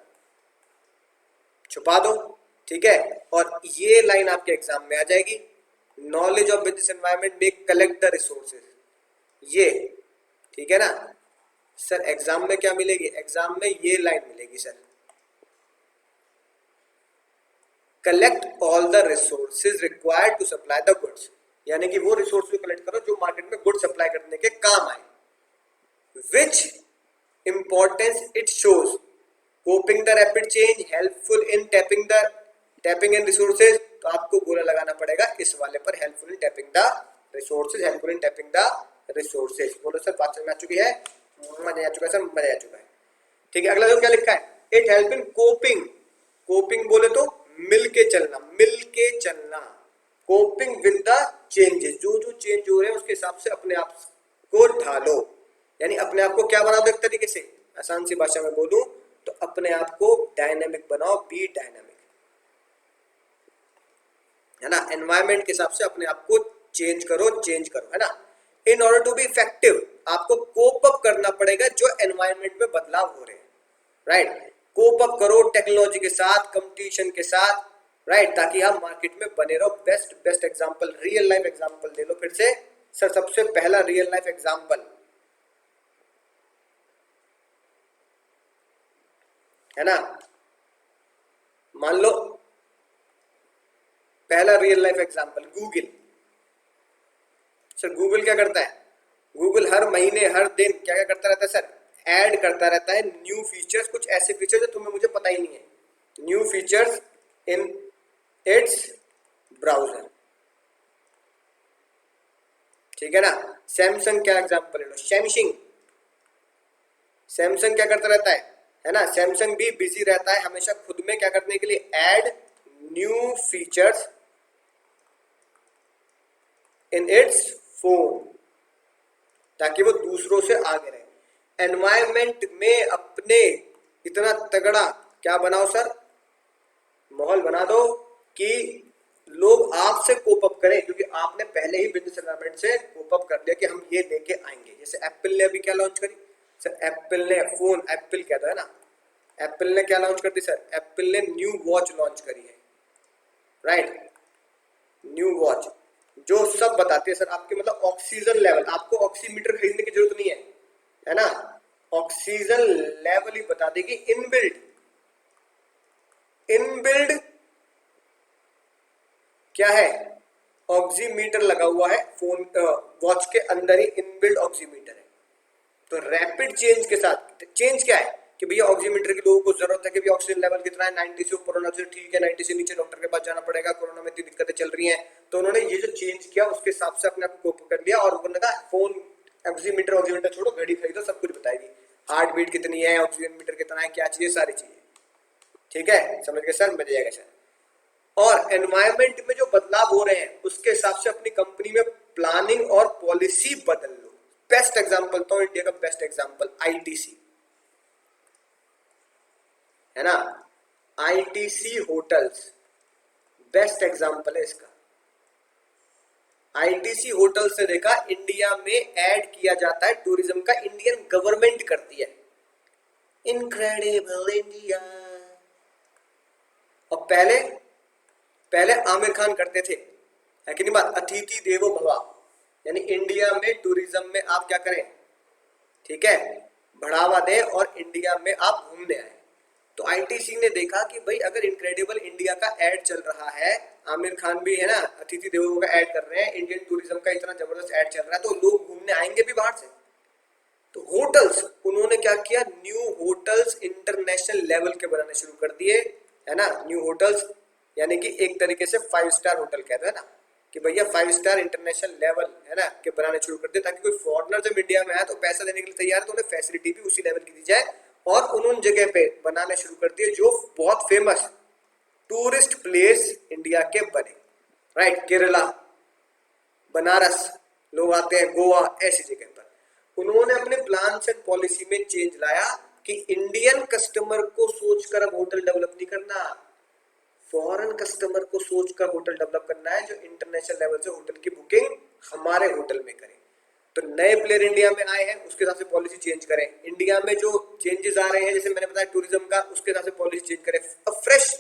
छुपा दो, ठीक है। और ये लाइन आपके एग्जाम में आ जाएगी, नॉलेज ऑफ बिजनेस एनवायरनमेंट में कलेक्ट द रिसोर्सेज, ये ठीक है ना सर। एग्जाम में क्या मिलेगी, एग्जाम में ये लाइन मिलेगी sir, collect all the resources required to supply the goods, यानी कि वो रिसोर्स को कलेक्ट करो जो मार्केट में गुड्स सप्लाई करने के काम आए। Which importance it shows, coping the rapid change, helpful in tapping in resources, तो आपको गोला लगाना पड़ेगा इस वाले पर, helpful in tapping the resources, helpful in tapping the resources. बोलो सर बात समझ में आ चुकी है, मजा आ चुका है सर, मजा आ चुका है, ठीक है। अगला जो क्या लिखा है, it help in coping, coping बोले तो मिल के चलना, मिल के चलना, कोपिंग विद द चेंजेस, जो जो चेंज हो रहे हैं उसके हिसाब से अपने आप को ढालो, यानी अपने आप को क्या बना दो, एक तरीके से आसान सी भाषा में बोलूं तो अपने आप को डायनामिक बनाओ, बी डायनामिक, है ना। एनवायरनमेंट के हिसाब से अपने आप को चेंज करो, है ना। In order to be effective, आपको कोप अप करना पड़ेगा जो एनवायरनमेंट में बदलाव हो रहे हैं, राइट। कोप अप करो टेक्नोलॉजी के साथ, कंपटीशन के साथ, राइट, ताकि आप मार्केट में बने रहो। Best example, real life example दे लो फिर से सर, सबसे पहला रियल लाइफ एग्जांपल, है ना। मान लो पहला real life example Google. Sir Google क्या करता है, गूगल हर महीने हर दिन क्या क्या करता रहता है सर, ऐड करता रहता है न्यू फीचर्स, कुछ ऐसे फीचर्स जो तुम्हें मुझे पता ही नहीं है, new features in its browser, ठीक है ना। सैमसंग क्या एग्जांपल ले लो, सैमसंग क्या करता रहता है ना, सैमसंग भी बिजी रहता है हमेशा खुद में क्या करने के लिए, add new features in its phone, ताकि वो दूसरों से आगे रहे। एनवायरनमेंट में अपने इतना तगड़ा क्या बनाओ सर, माहौल बना दो कि लोग आपसे कोप अप करें, क्योंकि आपने पहले ही बिजनेस एनवायरनमेंट से कोप अप कर दिया कि हम ये लेके आएंगे। जैसे एप्पल ने अभी क्या लॉन्च करी सर, एप्पल ने फोन, एप्पल कहता है ना, एप्पल ने क्या लॉन्च कर दी सर, एप्पल ने न्यू वॉच लॉन्च करी है, राइट। न्यू वॉच जो सब बताते हैं सर आपके मतलब ऑक्सीजन लेवल, आपको ऑक्सीमीटर खरीदने की जरूरत नहीं है ना, ऑक्सीजन लेवल ही बता देगी। इनबिल्ड क्या है, ऑक्सीमीटर लगा हुआ है फोन वॉच के अंदर ही, इनबिल्ड ऑक्सीमीटर है। तो रैपिड चेंज के साथ, चेंज क्या है कि भैया ऑक्सीमीटर की लोगों को जरूरत है कि भैया ऑक्सीजन लेवल कितना है, 90 से ऊपर होना चाहिए, ठीक है, 90 से नीचे डॉक्टर के पास जाना पड़ेगा, कोरोना में इतनी दिक्कतें चल रही हैं, तो उन्होंने ये जो चेंज किया उसके हिसाब से अपने आप को कोप कर लिया, और उन्होंने कहा फोन ऑक्सीमीटर छोड़ो, घड़ी खरीदो, सब कुछ बताएगी, हार्ट बीट कितनी है, ऑक्सीजन मीटर कितना है, क्या चाहिए, सारी चीजें, ठीक है, समझ गए सर, मजा आएगा सर। और एनवायरनमेंट में जो बदलाव हो रहे हैं उसके हिसाब से अपनी कंपनी में प्लानिंग और पॉलिसी बदल लो। बेस्ट एग्जांपल तो इंडिया का बेस्ट एग्जांपल आईटीसी है ना, आईटीसी होटल्स बेस्ट एग्जांपल है इसका। आईटीसी होटल से देखा इंडिया में ऐड किया जाता है टूरिज्म का, इंडियन गवर्नमेंट करती है, इनक्रेडिबल इंडिया। और पहले आमिर खान करते थे, है कि नहीं बात, अतिथि देवो भव, यानी इंडिया में टूरिज्म में आप क्या करें, ठीक है, बढ़ावा दें और इंडिया में आप घूमने आए। तो आईटीसी ने देखा कि भाई अगर इनक्रेडिबल इंडिया का ऐड चल रहा है, आमिर खान भी है ना अतिथि देवो का ऐड कर रहे हैं, इंडियन टूरिज्म का इतना जबरदस्त ऐड चल रहा है, तो लोग घूमने आएंगे भी बाहर से। तो होटल्स उन्होंने क्या किया, न्यू होटल्स इंटरनेशनल लेवल के बनाने शुरू कर दिए, है ना। न्यू होटल्स यानी कि एक तरीके से 5 स्टार होटल कहते हैं ना, कि भैया 5 स्टार इंटरनेशनल लेवल है ना के बनाने शुरू कर दिए, ताकि कोई फॉरेनर जब इंडिया में आए तो पैसा देने के लिए तैयार है, तो उन्हें फैसिलिटी भी उसी लेवल की दी जाए। और उन्होंने जगह पे बनाने शुरू कर दिए जो बहुत फेमस टूरिस्ट प्लेस इंडिया के बने, राइट, केरला, बनारस लोग आते हैं, गोवा, ऐसी जगह पर उन्होंने अपने प्लान एंड पॉलिसी में चेंज लाया कि इंडियन कस्टमर को सोचकर अब होटल डेवलप नहीं करना, फॉरेन कस्टमर को सोच कर होटल डेवलप करना है जो इंटरनेशनल लेवल से होटल की बुकिंग हमारे होटल में करे। तो नए प्लेयर इंडिया में आए हैं, उसके हिसाब से पॉलिसी चेंज करें। इंडिया में जो चेंजेस आ रहे हैं, जैसे मैंने बताया टूरिज्म का, उसके हिसाब से पॉलिसी चेंज करें। अब फ्रेश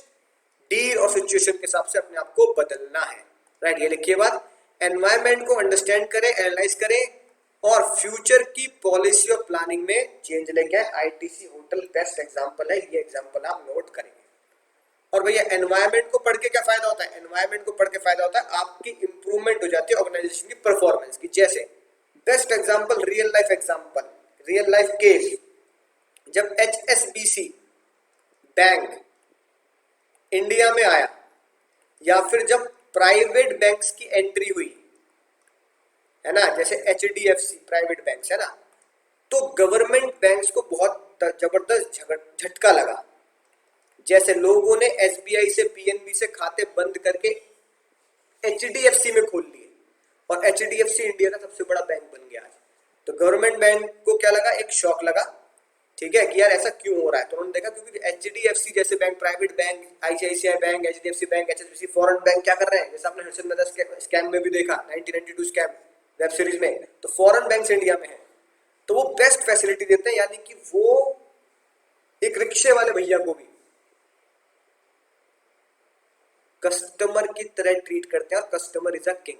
डील और सिचुएशन के हिसाब से अपने आप को बदलना है, राइट। ये लिखिए बात, एनवायरमेंट को अंडरस्टैंड करें, एनालाइज करें और फ्यूचर की पॉलिसी और प्लानिंग में चेंज लेके आए। आईटीसी होटल बेस्ट एग्जांपल है, ये एग्जांपल आप नोट करेंगे। और भैया एनवायरमेंट को पढ़ के क्या फायदा होता है? एनवायरमेंट को पढ़ के फायदा होता है आपकी इंप्रूवमेंट हो जाती है ऑर्गेनाइजेशन की परफॉर्मेंस की। जैसे best example, real life example, real life case, जब HSBC बैंक इंडिया में आया या फिर जब प्राइवेट बैंक्स की एंट्री हुई है ना, जैसे HDFC प्राइवेट बैंक्स है ना, तो गवर्नमेंट बैंक्स को बहुत जबरदस्त झटका लगा। जैसे लोगों ने SBI से, PNB से खाते बंद करके HDFC में खोल लिए और HDFC इंडिया का सबसे बड़ा बैंक बन गया आज। तो गवर्नमेंट बैंक को क्या लगा? एक शॉक लगा, ठीक है, कि यार ऐसा क्यों हो रहा है। तो उन्होंने देखा क्योंकि HDFC जैसे bank, private bank, ICICI bank, HDFC bank, HSBC, foreign bank क्या कर रहे हैं, जैसे आपने हर्षद मेहता स्कैम में भी देखा, 1992 स्कैम वेब सीरीज में, तो फॉरेन बैंक्स इंडिया में है तो वो बेस्ट फैसिलिटी देते हैं। यानी कि वो एक रिक्शे वाले भैया को भी कस्टमर की तरह ट्रीट करते हैं और कस्टमर इज अ किंग।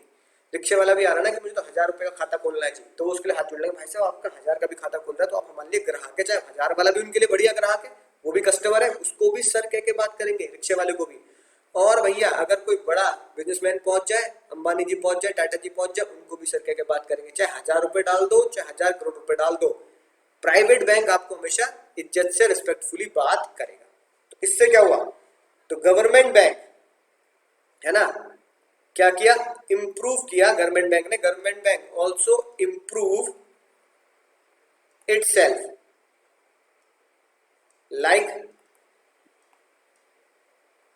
रिक्शे वाला भी आ रहा है ना कि मुझे तो 1000 रुपए का खाता खोलना है जी, तो उसके लिए हाथ जोड़ लेंगे, भाई साहब आपका 1000 का भी खाता खोल रहा है तो आप हमारे लिए ग्राहक है, चाहे 1000 वाला भी उनके लिए बढ़िया ग्राहक है, वो भी कस्टमर है, उसको भी सर कह के बात करेंगे, रिक्शे वाले को भी। और भैया अगर कोई बड़ा बिजनेसमैन पहुंच जाए, अंबानी जी पहुंच जाए, टाटा जी पहुंच जाए, उनको भी सर कह के बात करेंगे, चाहे 1000 रुपए डाल दो, चाहे 1000 करोड़ रुपए डाल दो, प्राइवेट बैंक आपको हमेशा इज्जत से, रिस्पेक्टफुली बात करेगा। तो इससे क्या हुआ? तो गवर्नमेंट बैंक है ना, क्या किया? इंप्रूव किया गवर्नमेंट बैंक ने। Government bank also improve itself like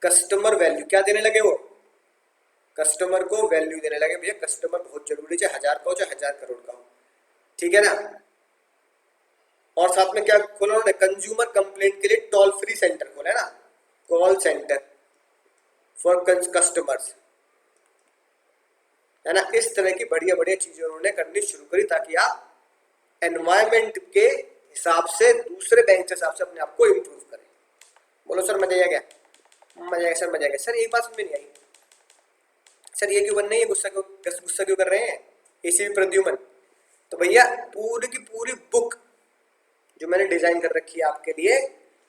customer value. क्या देने लगे? वो कस्टमर को वैल्यू देने लगे। भैया कस्टमर बहुत जरूरी, चाहे 1000 का हो चाहे 1000 करोड़ का हो, ठीक है ना। और साथ में क्या खोला उन्होंने? कंज्यूमर कंप्लेंट के लिए टोल फ्री सेंटर खोला है ना, कॉल सेंटर फॉर कस्टमर्स, है ना। इस तरह की बढ़िया बढ़िया चीजें उन्होंने करनी शुरू करी ताकि आप एनवायरमेंट के हिसाब से, दूसरे बैंक के हिसाब से अपने आप को इम्प्रूव करें। बोलो सर मजा आ गया? मजा आ गया सर, मजा आ गया सर। एक बात समझ में नहीं आई सर, ये क्यों बन नहीं है, गुस्सा क्यों कर रहे हैं ACV प्रद्युमन? तो भैया पूरी की पूरी बुक जो मैंने डिजाइन कर रखी है आपके लिए,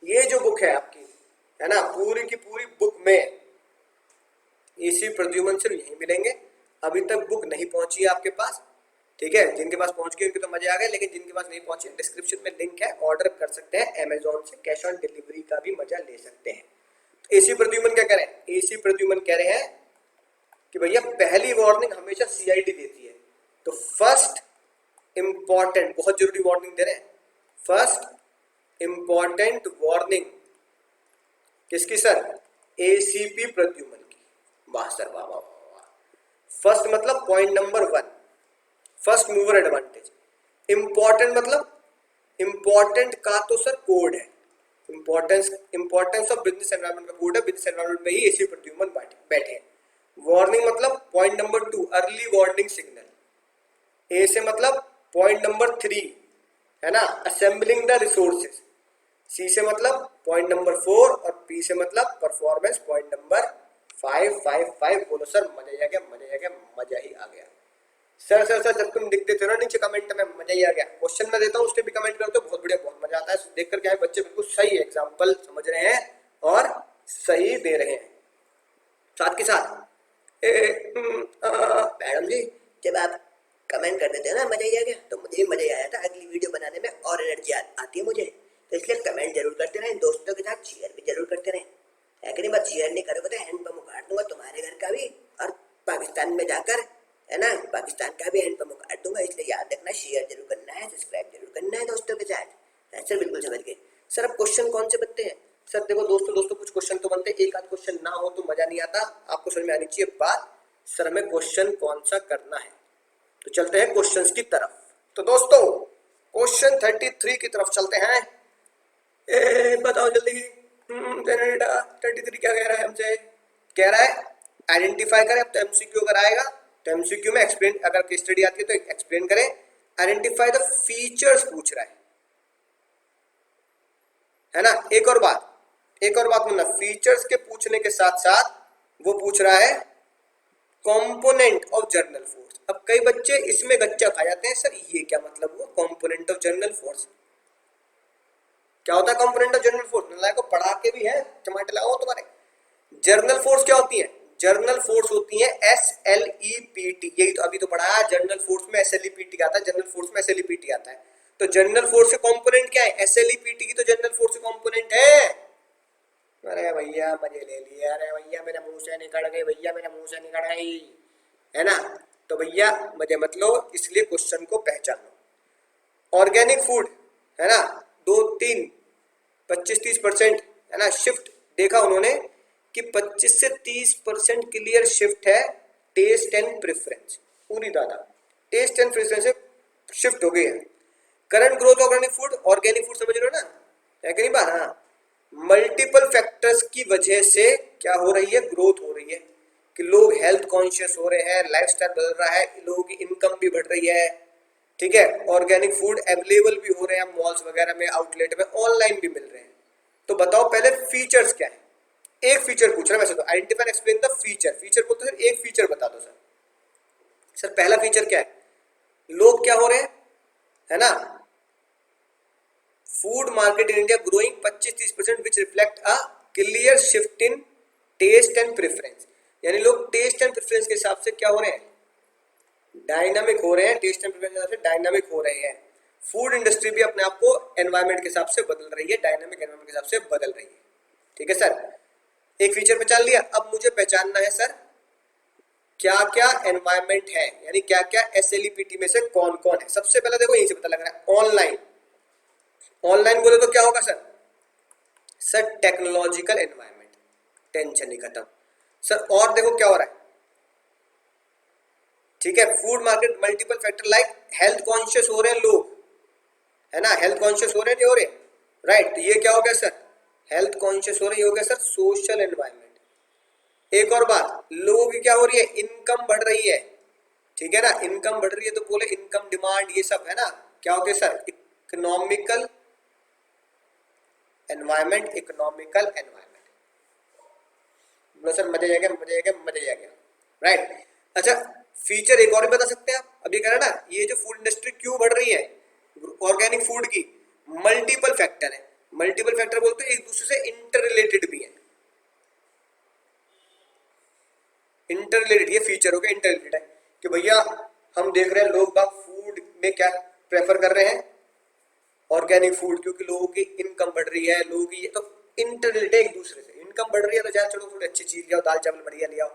ये जो बुक है आपकी, है ना, पूरी की पूरी बुक में ACV प्रद्युमन सिर्फ यही मिलेंगे। अभी तक बुक नहीं पहुंची है आपके पास, ठीक है। जिनके पास पहुंच गई उनके तो मजे आ गए, लेकिन जिनके पास नहीं पहुंची, डिस्क्रिप्शन में लिंक है, ऑर्डर कर सकते हैं अमेजोन से, कैश ऑन डिलीवरी का भी मजा ले सकते हैं। तो ACV प्रद्युमन क्या कह रहे हैं? ACV प्रद्युमन कह रहे हैं कि भैया पहली वार्निंग हमेशा CID देती है। तो फर्स्ट इंपॉर्टेंट, बहुत जरूरी वार्निंग दे रहे हैं, फर्स्ट इंपॉर्टेंट वार्निंग किसकी सर? ACP प्रद्युमन की। वाह सर वाह वाह। फर्स्ट मतलब point number 1, first mover advantage. Important मतलब इंपॉर्टेंट का तो सर कोड है, इंपॉर्टेंस ऑफ बिजनेस एनवायरनमेंट का कोड है, बिजनेस एनवायरनमेंट में ही ACV प्रद्युमन बैठे हैं। वार्निंग मतलब point number 2, early warning signal. A से मतलब पॉइंट नंबर 3, है ना, असेंबलिंग द रिसोर्सेज। C से मतलब पॉइंट नंबर 4 और P से मतलब परफॉर्मेंस, पॉइंट नंबर 5। बोलो सर मजा ही आ गया, मजा ही आ गया, मजा ही आ गया। सर जब तुम लिख देते हो ना नीचे कमेंट में मजा ही आ गया, क्वेश्चन में देता हूँ उसके भी कमेंट करते हो, बहुत बढ़िया, बहुत मजा आता है देख कर। क्या है, बच्चे बिल्कुल सही एग्जाम्पल समझ रहे हैं और सही दे रहे हैं। साथ के साथ मैडम जी जब आप कमेंट कर देते हो ना मजा ही आ गया, तो मुझे भी मजा ही आया था, अगली वीडियो बनाने में और एनर्जी आती है मुझे। तो इसलिए कमेंट जरूर करते रहें, दोस्तों के साथ शेयर भी जरूर करते रहें। है कि नहीं? शेयर नहीं करोगे तो हैंड पंप उखाड़ दूंगा तुम्हारे घर का भी, और पाकिस्तान में जाकर, है ना, पाकिस्तान का भी हैंड पंप उखाड़ दूंगा। इसलिए याद रखना, शेयर जरूर करना है, सब्सक्राइब जरूर करना है दोस्तों के साथ। सर बिल्कुल समझ गए। सर अब क्वेश्चन कौन से बनते हैं? सर देखो दोस्तों कुछ क्वेश्चन तो बनते हैं, एक आध क्वेश्चन ना हो तो मजा नहीं आता। आपको समझ में आनी चाहिए बात, सर हमें क्वेश्चन कौन सा करना है। तो चलते हैं क्वेश्चन की तरफ। तो दोस्तों क्वेश्चन 33 की तरफ चलते हैं। बताओ जल्दी, 33 क्या कह रहा है हमसे? कह रहा है आइडेंटिफाई करें। अब तो एमसीक्यू अगर आएगा तो एमसीक्यू में एक्सप्लेन, अगर केस स्टडी आती है तो एक्सप्लेन करें। आइडेंटिफाई द फीचर्स पूछ रहा है ना। एक और बात बोलना, फीचर्स के पूछने के साथ साथ वो पूछ रहा है कंपोनेंट ऑफ जर्नल फोर्स। अब कई बच्चे इसमें गच्चा खा जाते हैं, सर ये क्या मतलब हुआ कंपोनेंट ऑफ जर्नल फोर्स, क्या होता है कंपोनेंट ऑफ जर्नल फोर्स? नलायक को पढ़ा के भी है, टमाटर लगाओ तुम्हारे। जर्नल फोर्स क्या होती है? जर्नल फोर्स होती है SLEPT, यही तो अभी तो पढ़ा है, जर्नल फोर्स में SLEPT आता है, जर्नल फोर्स में SLEPT आता है। तो जर्नल फोर्स के कंपोनेंट क्या है? SLEPT की तो जर्नल फोर्स के कंपोनेंट है। अरे भैया मजे ले लिए, अरे भैया मेरे मुंह से निकल गई, भैया मेरे मुंह से निकल गई, है ना। तो भैया मजे मत लो, इसलिए क्वेश्चन को पहचानो। ऑर्गेनिक फूड है ना, 2-3 25-30% है ना शिफ्ट देखा उन्होंने कि 25 से 30% क्लियर शिफ्ट है टेस्ट एंड प्रेफरेंस। पूरी दादा टेस्ट एंड प्रेफरेंस से शिफ्ट हो गई है। करंट ग्रोथ ऑर्गेनिक फूड समझ रहे हो ना, है कि नहीं बात? हाँ, मल्टीपल फैक्टर्स की वजह से क्या हो रही है? ग्रोथ हो रही है कि लोग हेल्थ कॉन्शियस हो रहे हैं, लाइफस्टाइल बदल रहा है, लोगों की इनकम भी बढ़ रही है, ठीक है। ऑर्गेनिक फूड अवेलेबल भी हो रहे हैं मॉल्स वगैरह में, आउटलेट में, ऑनलाइन भी मिल रहे हैं। तो बताओ पहले फीचर्स क्या है? एक फीचर पूछ रहा है वैसे तो, identify and explain the feature. Feature बोलते सर एक फीचर बता दो सर। सर पहला फीचर क्या है? लोग क्या हो रहे हैं, है ना, food market in India growing 25-30% which reflect a clear shift in taste and preference. यानी लोग टेस्ट एंड प्रेफरेंस के हिसाब से क्या हो रहे हैं? डायनामिक हो रहे हैं, टेस्ट एंड प्रेफरेंस के हिसाब से डायनामिक हो रहे हैं। फूड इंडस्ट्री भी अपने आप को एनवायरमेंट के हिसाब से बदल रही है, डायनामिक एनवायरमेंट के हिसाब से बदल रही है, ठीक है सर। एक फीचर पहचान लिया, अब मुझे पहचानना है सर क्या क्या एनवायरमेंट है, यानी क्या क्या SLEPT में से कौन कौन है। सबसे पहले देखो यहीं से पता लग रहा है, ऑनलाइन। ऑनलाइन बोले तो क्या होगा sir? Sir technological environment, tension ही खत्म सर। और देखो क्या हो रहा है, ठीक है, food market multiple factor like health conscious हो रहे हैं लोग, है ना, हेल्थ कॉन्शियस हो रहे हैं, नहीं हो रहे? राइट, तो ये क्या हो गया सर? हेल्थ कॉन्शियस हो रही हो गया सर सोशल एनवायरमेंट। एक और बात, लोगों की क्या हो रही है? इनकम बढ़ रही है, ठीक है ना, इनकम बढ़ रही है तो बोले इनकम डिमांड, ये सब है ना, क्या हो गया sir? Economical environment, economical environment. बोलो सर मजे जाएगा, मजे जाएगा, मजे जाएगा, राइट। अच्छा फीचर एक और भी बता सकते हैं आप, अभी कह रहे ना ये जो फूड इंडस्ट्री क्यों बढ़ रही है ऑर्गेनिक फूड की? मल्टीपल फैक्टर है। मल्टीपल फैक्टर बोलते हैं एक दूसरे से इंटर रिलेटेड भी है, इंटर रिलेटेड, ये फीचर हो गया इंटर रिलेटेड है कि भैया हम देख रहे हैं लोग बाग फूड में क्या प्रेफर कर रहे हैं? ऑर्गेनिक फूड, क्योंकि लोगों की इनकम बढ़ रही है, लोगों की तो इंटर रिलेटेड एक दूसरे से। इनकम बढ़ रही है तो जाए चलो थोड़ी अच्छी चीज ले आओ, दाल चावल बढ़िया ले आओ,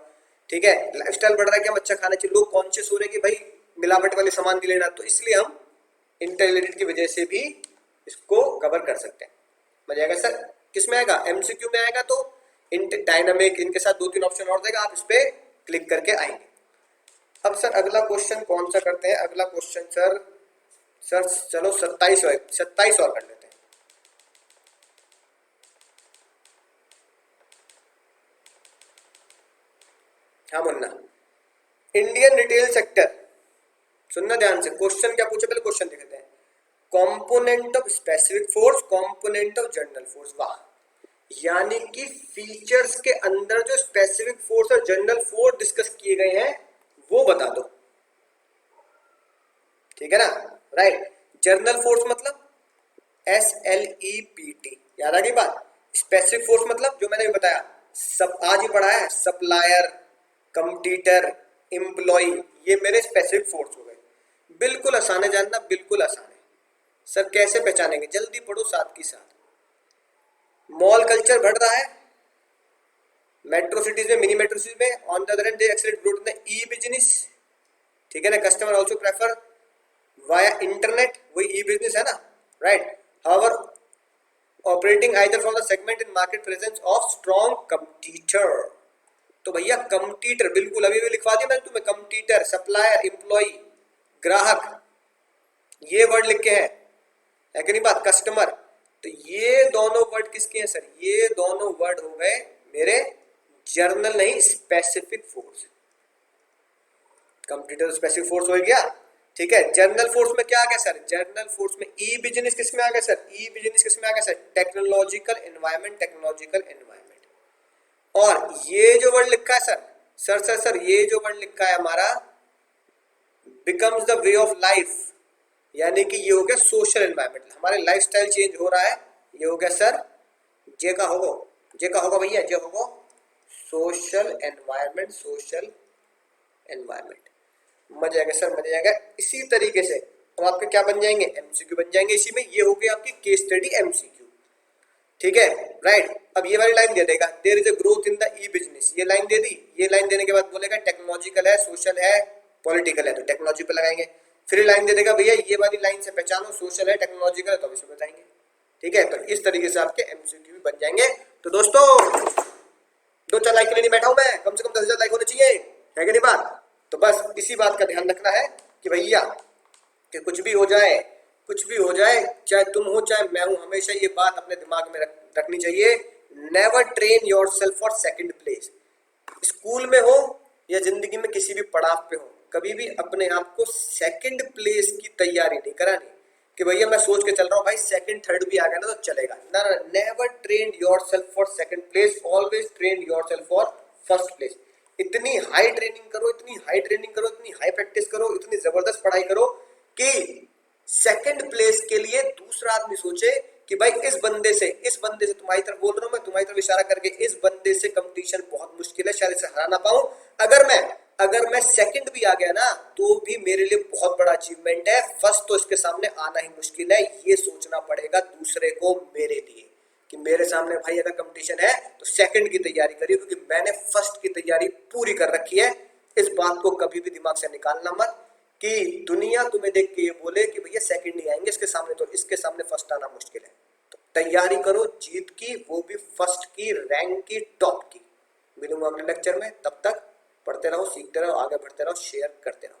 ठीक है। लाइफस्टाइल बढ़ रहा है कि हम अच्छा खाना चाहिए, लोग कॉन्शियस हो रहे हैं कि भाई मिलावट वाले सामान नहीं लेना, तो इसलिए हम इंटर रिलेटेड की वजह से भी इसको कवर कर सकते हैं। मजा आएगा सर। किस में आएगा? MCQ में आएगा तो डायनामिक, इनके साथ 2-3 ऑप्शन और देगा, आप इस पे क्लिक करके आएंगे। अब सर अगला क्वेश्चन कौन सा करते हैं? अगला क्वेश्चन सर चलो 27 और कर लेते हैं। हाँ मुन्ना, इंडियन रिटेल सेक्टर, सुनना ध्यान से, क्वेश्चन क्या पूछे पहले क्वेश्चन देखते हैं। Component of specific force, component of general force. वाह, यानी कि फीचर्स के अंदर जो स्पेसिफिक फोर्स और जनरल फोर्स डिस्कस किए गए हैं वो बता दो, ठीक है ना, राइट। जनरल फोर्स मतलब SLEPT, याद आ गई बात। स्पेसिफिक फोर्स मतलब जो मैंने बताया, सब आज ही पढ़ा है, सप्लायर, कंपटीटर, एम्प्लॉय, ये मेरे स्पेसिफिक फोर्स हो गए। बिल्कुल आसान है जानना, बिल्कुल आसान है सर। कैसे पहचानेंगे? जल्दी पढ़ो साथ की साथ। मॉल कल्चर बढ़ रहा है मेट्रो सिटीज में, मिनी मेट्रो सिटीज में। On the other hand they accelerate growth in E business, ठीक है ना। Customer also prefer via internet, वही ई बिजनेस है ना, right. However operating either from the segment in market presence of strong competitor. तो भैया कंपटीटर, बिल्कुल अभी भी लिखवा दिया मैंने तुम्हें, कंपटीटर, सप्लायर, एम्प्लॉय, ग्राहक, ये वर्ड लिख के है कि नहीं बात, कस्टमर। तो ये दोनों वर्ड किसके हैं सर? ये दोनों वर्ड हो गए मेरे जर्नल नहीं, specific force. Computer specific force हो गया, ठीक है। जर्नल फोर्स में क्या आ गया सर, जर्नल फोर्स में ई बिजनेस किस में आ गया सर, ई बिजनेस किस में आ गया sir, technological environment, technological environment. और ये जो वर्ड लिखा है सर, ये जो वर्ड लिखा है हमारा becomes the way of life, यानी कि ये हो गया सोशल एनवायरनमेंट, हमारे लाइफस्टाइल चेंज हो रहा है, ये हो गया सर जे का होगा भैया, जे होगा सोशल एनवायरनमेंट, सोशल एनवायरनमेंट। मजा आएगा सर, मजा आएगा। इसी तरीके से हम आपके क्या बन जाएंगे, एमसीक्यू बन जाएंगे इसी में। ये हो गई आपकी केस स्टडी एमसीक्यू, ठीक है, राइट। अब ये वाली लाइन दे देगा, there is a growth in the e business, ये लाइन दे दी। ये लाइन देने के बाद बोलेगा टेक्नोलॉजिकल है, सोशल है, पॉलिटिकल है, तो टेक्नोलॉजी पे लगाएंगे। फिर लाइन दे देगा भैया ये वाली लाइन से पहचानो सोशल है, टेक्नोलॉजिकल है, तो इसे बताएंगे, ठीक है। तो इस तरीके से आपके एमसीक्यू भी बन जाएंगे। तो दोस्तों 2-4 लाइक के लिए नहीं बैठा हूं मैं, कम से कम 10,000 लाइक होने चाहिए, है कि नहीं बात। तो बस इसी बात का ध्यान रखना है कि भैया कि कुछ भी हो जाए, चाहे तुम हो चाहे मैं हूं, हमेशा ये बात अपने दिमाग में रखनी चाहिए, never train yourself for second place. School में हो या जिंदगी में किसी भी पड़ाव पे हो, कभी भी अपने आप को सेकंड प्लेस की तैयारी नहीं करानी कि भैया मैं सोच के चल रहा हूँ भाई सेकंड थर्ड भी आ गया ना तो चलेगा ना, never train yourself for second place, always train yourself for first place. इतनी हाई ट्रेनिंग करो, इतनी हाई प्रैक्टिस करो, इतनी जबरदस्त पढ़ाई करो कि सेकंड प्लेस के लिए दूसरा आदमी सोचे कि भाई इस बंदे से तुम्हारी तरफ बोल रहा हूं मैं, तुम्हारी तरफ इशारा करके, इस बंदे से कंपटीशन बहुत मुश्किल है, शायद इसे हरा ना पाऊं। अगर मैं सेकंड भी आ गया ना तो भी मेरे लिए बहुत बड़ा अचीवमेंट है, फर्स्ट तो इसके सामने आना ही मुश्किल है। ये सोचना पड़ेगा दूसरे को मेरे लिए कि मेरे सामने भाई अगर कंपटीशन है तो सेकंड की तैयारी करिए, क्योंकि मैंने फर्स्ट की तैयारी पूरी कर रखी है। इस बात को कभी भी दिमाग से निकालना मत कि दुनिया तुम्हें देख के ये बोले कि भैया सेकंड नहीं आएंगे इसके सामने, तो इसके सामने फर्स्ट आना मुश्किल है। तो तैयारी करो जीत की, वो भी फर्स्ट की, रैंक की, टॉप की। मिलूंगा अगले लेक्चर में, तब तक पढ़ते रहो, सीखते रहो, आगे बढ़ते रहो, शेयर करते रहो।